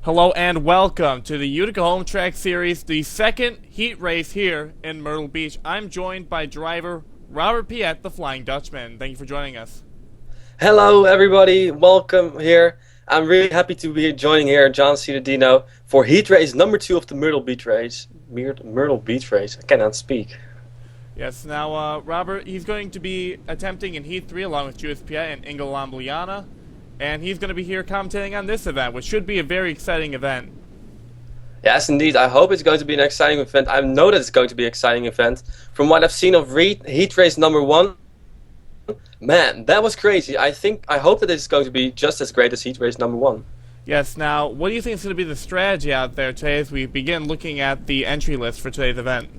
Hello and welcome to the Utica Home Track Series, the second heat race here in Myrtle Beach. I'm joined by driver Robbert Pieete, the Flying Dutchman. Thank you for joining us. Hello everybody, welcome here. I'm really happy to be joining here John Cittadino for heat race number 2 of the Myrtle Beach race. Myrtle Beach race, I cannot speak. Yes, now Robbert, he's going to be attempting in Heat 3 along with Robbert Pieete and Ingo Lambliana. And he's going to be here commentating on this event, which should be a very exciting event. Yes, indeed. I hope it's going to be an exciting event. I know that it's going to be an exciting event. From what I've seen of heat race number 1, man, that was crazy. I hope that it's going to be just as great as heat race number 1. Yes, now, what do you think is going to be the strategy out there today as we begin looking at the entry list for today's event?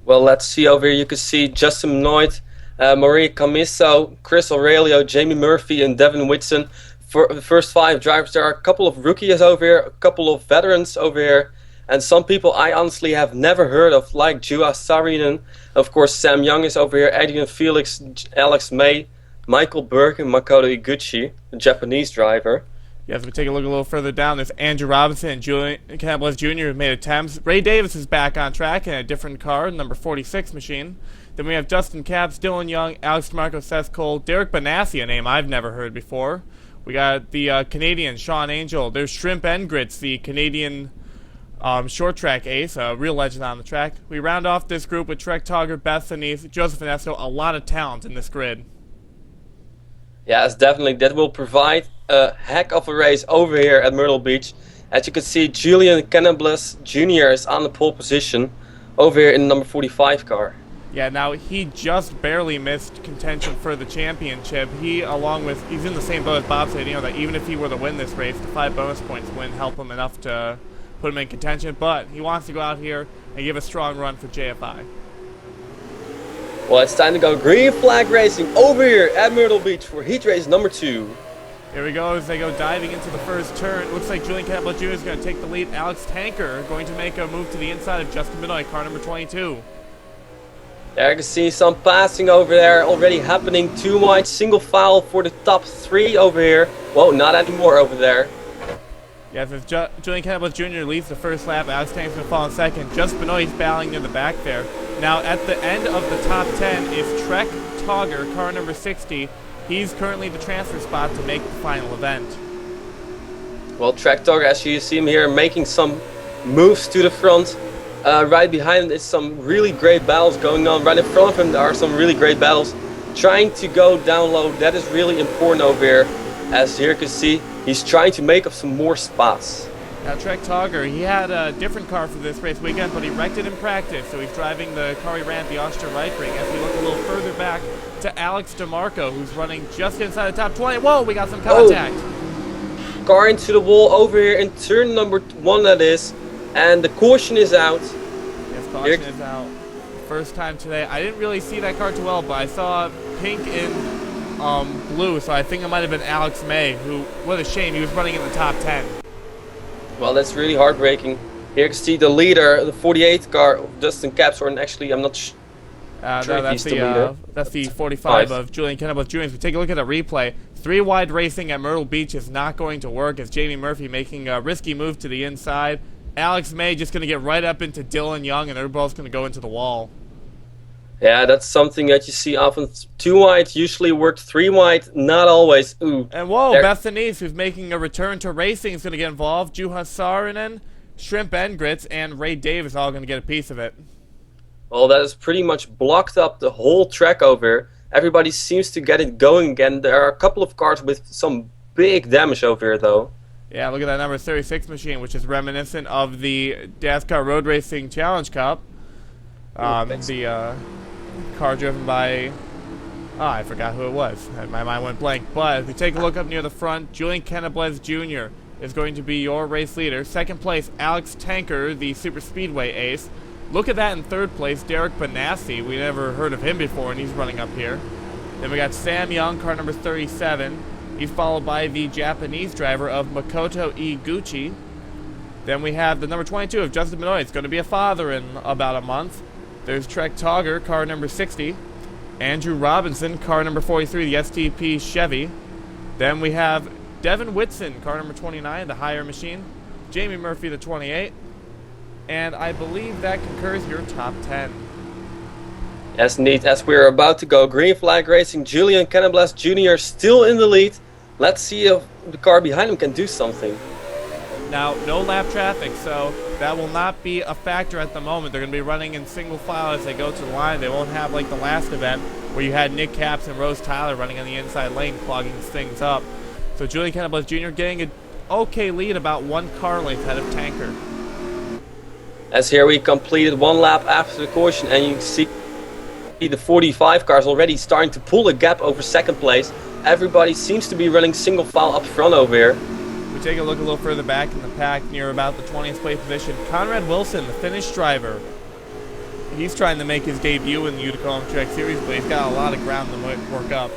Well, let's see over here. You can see Justin Benoit, Maria Camiso, Chris Aurelio, Jamie Murphy, and Devin Whitson. For the first 5 drivers, there are a couple of rookies over here, a couple of veterans over here, and some people I honestly have never heard of, like Juha Saarinen. Of course, Sam Young is over here, Adrian Felix, Alex May, Michael Burke, and Makoto Iguchi, the Japanese driver. Yes, we take a look a little further down. There's Andrew Robinson and Julian Campbell Jr. who made attempts. Ray Davis is back on track in a different car, number 46 machine. Then we have Justin Capps, Dylan Young, Alex DeMarco, Seth Cole, Derek Benassi, a name I've never heard before. We got the Canadian Sean Angel. There's Shrimp Engrits, the Canadian short track ace, a real legend on the track. We round off this group with Trek Togger, Beth Denise, Joseph Inesco, a lot of talent in this grid. Yes, definitely. That will provide a heck of a race over here at Myrtle Beach. As you can see, Julian Cannablis Jr. is on the pole position over here in the number 45 car. Yeah, now he just barely missed contention for the championship. He's in the same boat as Bob said, that even if he were to win this race, the 5 bonus points wouldn't help him enough to put him in contention. But he wants to go out here and give a strong run for JFI. Well, it's time to go green flag racing over here at Myrtle Beach for heat race number 2. Here we go as they go diving into the first turn. Looks like Julian Campbell Jr. is going to take the lead. Alex Tanker going to make a move to the inside of Justin Benoit, car number 22. There you can see some passing over there already happening. 2 wide, single file for the top 3 over here. Whoa, not anymore over there. Yes, as Julian Campbell Jr. leads the first lap, Alex Tanker's going to fall in second. Just Benoit's battling near the back there. Now, at the end of the top 10 is Trek Togger, car number 60. He's currently the transfer spot to make the final event. Well, Trek Togger, as you see him here, making some moves to the front. Right behind him is some really great battles going on. Right in front of him there are some really great battles. Trying to go down low, that is really important over here. As here you can see, he's trying to make up some more spots. Now Trek Togger, he had a different car for this race weekend, but he wrecked it in practice, so he's driving the car he ran at the Austria Right Ring. As we look a little further back to Alex DeMarco, who's running just inside the top 20. Whoa, we got some contact. Oh. Car into the wall over here in turn number 1 that is. And the caution is out. Yes, caution is out. First time today. I didn't really see that car too well, but I saw pink in blue, so I think it might have been Alex May, who, what a shame, he was running in the top 10. Well, that's really heartbreaking. Here you can see the leader, the 48 car, Justin Capps, or actually I'm not sure that's if he's the leader. That's the 45 of Julian Campbell Jr. If we take a look at a replay, 3 wide racing at Myrtle Beach is not going to work as Jamie Murphy making a risky move to the inside. Alex May just going to get right up into Dylan Young, and they're both going to go into the wall. Yeah, that's something that you see often. 2 wide usually worked, 3 wide, not always. Ooh. And whoa, Beth Denise, who's making a return to racing, is going to get involved. Juha Saarinen, Shrimp Engrits, and Ray Davis all going to get a piece of it. Well, that is pretty much blocked up the whole track over here. Everybody seems to get it going again. There are a couple of cars with some big damage over here, though. Yeah, look at that number 36 machine, which is reminiscent of the NASCAR Road Racing Challenge Cup. The car driven by... Oh, I forgot who it was. My mind went blank. But if you take a look up near the front, Julian Cannablis Jr. is going to be your race leader. Second place, Alex Tanker, the Super Speedway ace. Look at that in third place, Derek Benassi. We never heard of him before, and he's running up here. Then we got Sam Young, car number 37. He's followed by the Japanese driver of Makoto Iguchi. Then we have the number 22 of Justin Benoit. It's going to be a father in about a month. There's Trek Togger, car number 60. Andrew Robinson, car number 43, the STP Chevy. Then we have Devin Whitson, car number 29, the higher machine. Jamie Murphy, the 28. And I believe that concurs your top 10. Yes, indeed. As we're about to go, green flag racing, Julian Cannablas Jr. still in the lead. Let's see if the car behind him can do something. Now, no lap traffic, so that will not be a factor at the moment. They're going to be running in single file as they go to the line. They won't have like the last event where you had Nick Capps and Rose Tyler running on the inside lane, clogging things up. So Julian Cannablas Jr. getting an okay lead, about 1 car length ahead of Tanker. As here we completed 1 lap after the caution, and you see the 45 cars already starting to pull a gap over second place. Everybody seems to be running single file up front over here. We take a look a little further back in the pack near about the 20th place position. Conrad Wilson, the Finnish driver. He's trying to make his debut in the UticaHomeTrackSeries, but he's got a lot of ground to work up.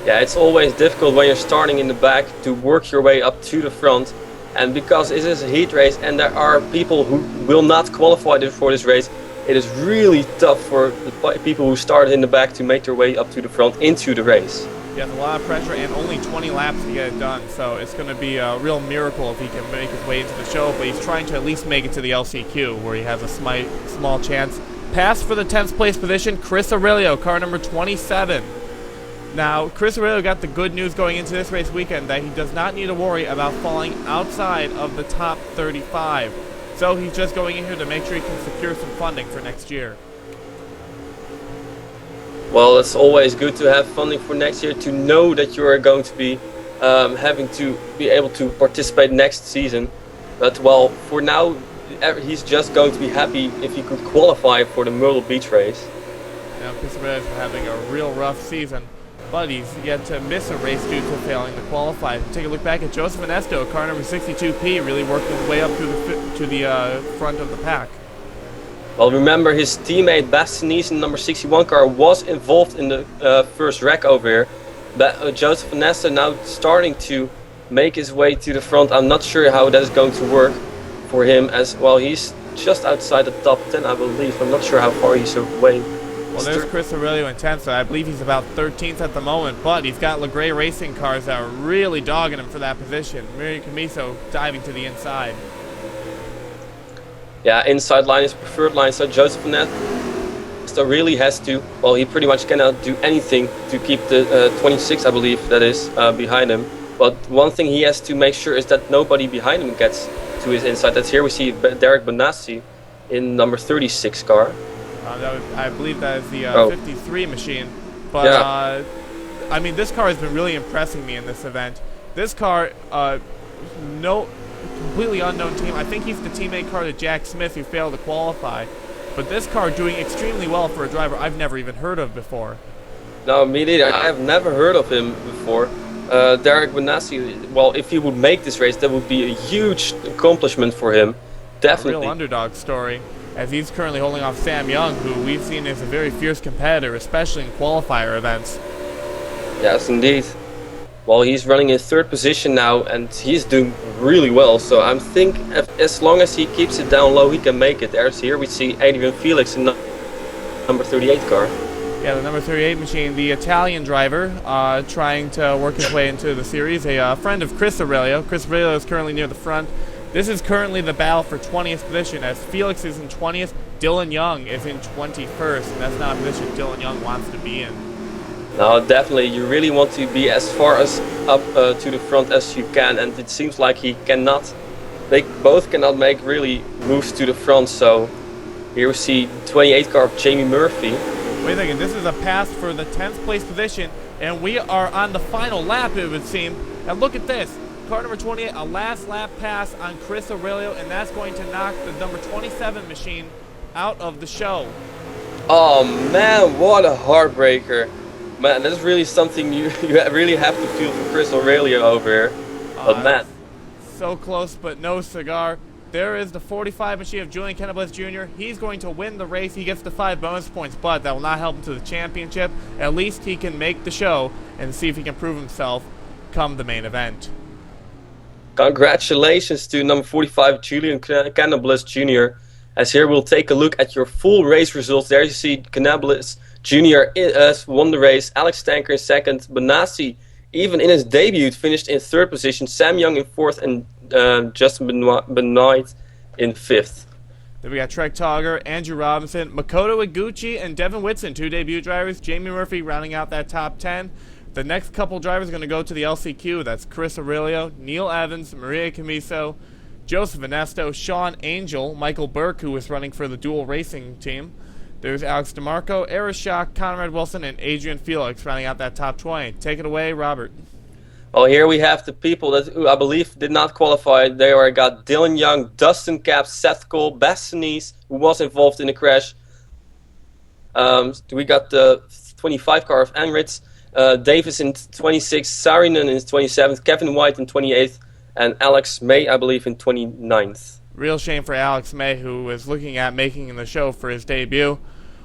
Yeah, it's always difficult when you're starting in the back to work your way up to the front. And because it is a heat race and there are people who will not qualify for this race, it is really tough for the people who started in the back to make their way up to the front into the race. Yeah, a lot of pressure and only 20 laps to get it done, so it's going to be a real miracle if he can make his way into the show, but he's trying to at least make it to the LCQ where he has a small chance. Pass for the 10th place position, Chris Aurelio, car number 27. Now, Chris Aurelio got the good news going into this race weekend that he does not need to worry about falling outside of the top 35. So he's just going in here to make sure he can secure some funding for next year. Well, it's always good to have funding for next year, to know that you are going to be having to be able to participate next season. But well, for now, he's just going to be happy if he could qualify for the Myrtle Beach race. Now, Chris Aurelio is having a real rough season, but he's yet to miss a race due to failing to qualify. Take a look back at Joseph Inesto, car number 62P, really working his way up to the front of the pack. Well, remember his teammate Bastian Nielsen, number 61 car, was involved in the first wreck over here. But Joseph Inesto now starting to make his way to the front. I'm not sure how that is going to work for him, as well. He's just outside the top 10, I believe. I'm not sure how far he's away. Well, there's Chris Aurelio in 10th, so I believe he's about 13th at the moment, but he's got LeGray Racing cars that are really dogging him for that position. Miri Camiso diving to the inside. Yeah, inside line is preferred line, so Joseph Inesto really has to, well, he pretty much cannot do anything to keep the 26, I believe, that is, behind him. But one thing he has to make sure is that nobody behind him gets to his inside. That's here we see Derek Benassi in number 36 car. I believe that is the 53 machine. But, yeah. I mean, this car has been really impressing me in this event. This car, completely unknown team. I think he's the teammate car to Jack Smith, who failed to qualify. But this car doing extremely well for a driver I've never even heard of before. No, me neither. I have never heard of him before. Derek Benassi, well, if he would make this race, that would be a huge accomplishment for him. Definitely. A real underdog story, as he's currently holding off Sam Young, who we've seen as a very fierce competitor, especially in qualifier events. Yes, indeed. Well, he's running in 3rd position now, and he's doing really well. So I think as long as he keeps it down low, he can make it. There's here we see Adrian Felix in number 38 car. Yeah, the number 38 machine, the Italian driver, trying to work his way into the series. A friend of Chris Aurelio. Chris Aurelio is currently near the front. This is currently the battle for 20th position, as Felix is in 20th, Dylan Young is in 21st, and that's not a position Dylan Young wants to be in. No, definitely. You really want to be as far as up to the front as you can, and it seems like they both cannot make really moves to the front. So here we see 28 car of Jamie Murphy. Wait a second, this is a pass for the 10th place position, and we are on the final lap, it would seem. Now look at this. Car number 28, a last lap pass on Chris Aurelio, and that's going to knock the number 27 machine out of the show. Oh man, what a heartbreaker. Man, that's really something you really have to feel for Chris Aurelio over here. But man, so close, but no cigar. There is the 45 machine of Julian Cannablas Jr. He's going to win the race. He gets the 5 bonus points, but that will not help him to the championship. At least he can make the show and see if he can prove himself come the main event. Congratulations to number 45 Julian Cannablas Jr. As here we'll take a look at your full race results. There you see Cannablas Jr. has won the race, Alex Tanker in 2nd, Benassi even in his debut, finished in 3rd position. Sam Young in 4th and Justin Benoit in 5th. Then we got Trek Togger, Andrew Robinson, Makoto Iguchi, and Devin Whitson, 2 debut drivers. Jamie Murphy rounding out that top 10. The next couple drivers are going to go to the LCQ. That's Chris Aurelio, Neil Evans, Maria Camiso, Joseph Inesto, Sean Angel, Michael Burke, who was running for the dual racing team. There's Alex DeMarco, Eris Schock, Conrad Wilson, and Adrian Felix rounding out that top 20. Take it away, Robert. Well, here we have the people that who I believe did not qualify. There we got Dylan Young, Dustin Capps, Seth Cole, Bassanese, who was involved in the crash. We got the 25 car of Emirates, Davis in 26th, Saarinen in 27th, Kevin White in 28th, and Alex May, I believe, in 29th. Real shame for Alex May, who was looking at making the show for his debut.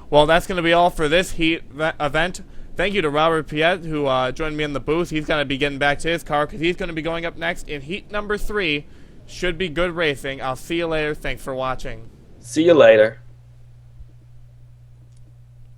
Well, that's going to be all for this heat event. Thank you to Robbert Pieete, who joined me in the booth. He's going to be getting back to his car because he's going to be going up next in heat number 3. Should be good racing. I'll see you later. Thanks for watching. See you later.